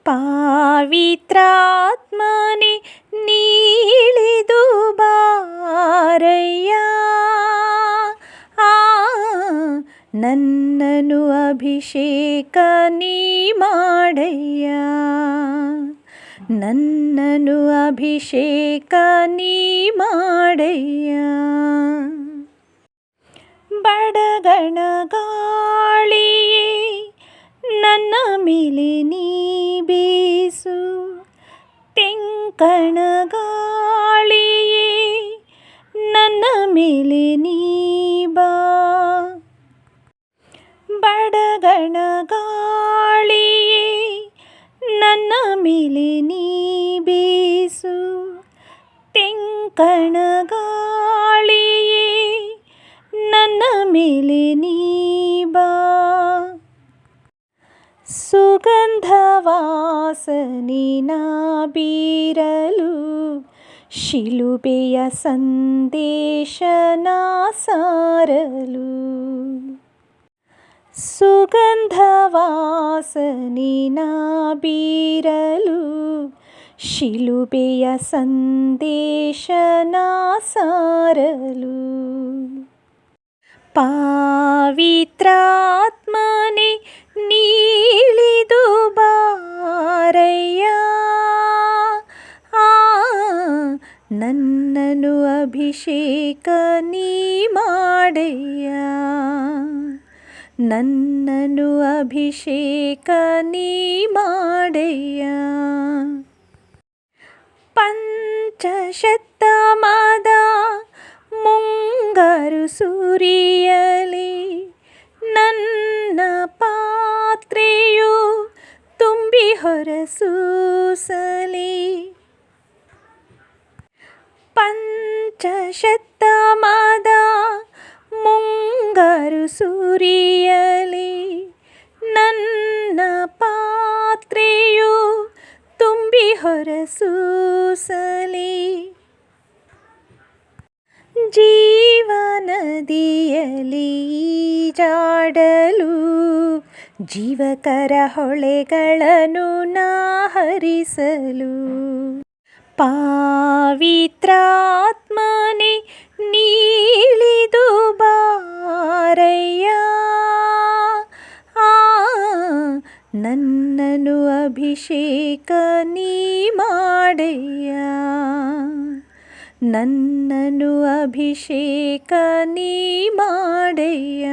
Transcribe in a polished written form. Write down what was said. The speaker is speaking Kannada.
ಪಾವಿತ್ರಾತ್ಮನೆ ನೀಳಿದು ಬಾರಯ್ಯ, ನನ್ನನು ಅಭಿಷೇಕ ನೀ ಮಾಡಯ್ಯ, ನನ್ನನು ಅಭಿಷೇಕ ನೀ ಮಾಡಯ್ಯ. ಬಡಗಣ ಗಾಳಿಯೇ ನನ್ನ ಮೇಲೆ ನೀ ಬೀಸು, ತೆಂಕಣ ಗಾಳಿಯೇ ನನ್ನ ಮೇಲೆ ನೀ ಬಾ. ಬಡಗಣ ಗಾಳಿಯೇ ನನ್ನ ಮೇಲೆ ನೀ ಬೀಸು, ತೆಂಕಣ ಗಾಳಿಯೇ ನನ್ನ ಮೇಲೆ ನೀ ಬಾ. ಸುಗಂಧ ವಾಸನೆ ನಾ ಬೀರಲು, ಶಿಲುಬೆಯ ಸಂದೇಶ ನಾ ಸಾರಲು. ಸುಗಂಧ ವಾಸನೆ ನಾ ಬೀರಲು, ಶಿಲುಬೆಯ ಸಂದೇಶ ನಾ ಸಾರಲು. ಪಾವಿತ್ರಾತ್ಮನೆ ನೀಳಿದು ಬಾರಯ್ಯ, ನನ್ನನು ಅಭಿಷೇಕ ನೀ ಮಾಡಯ್ಯ, ನನ್ನನು ಅಭಿಷೇಕ ನೀ ಮಾಡಯ್ಯ. ಪಂಚಶತಮದ ಮುಂಗಾರು ಸುರಿಯಲಿ, ನನ್ನ ಪಾತ್ರೆಯು ತುಂಬಿ ಹೊರಸೂಸಲಿ. ಪಂಚಶತಮದ ಮುಂಗಾರು ಸುರಿಯಲಿ, ನನ್ನ ಪಾತ್ರೆಯು ತುಂಬಿ ಹೊರಸೂಸಲಿ. ಜೀವನದಿಯಲ್ಲಿ ಈಜಾಡಲು, ಜೀವಕರ ಹೊಳೆಗಳನ್ನು ನಾ ಹರಿಸಲು. ಪಾವಿತ್ರಾತ್ಮನೆ ನೀಳಿದು ಬಾರಯ್ಯ, ನನ್ನನು ಅಭಿಷೇಕ ನೀ ಮಾಡಯ್ಯ, ನನ್ನನು ಅಭಿಷೇಕ ನೀ ಮಾಡಯ್ಯ.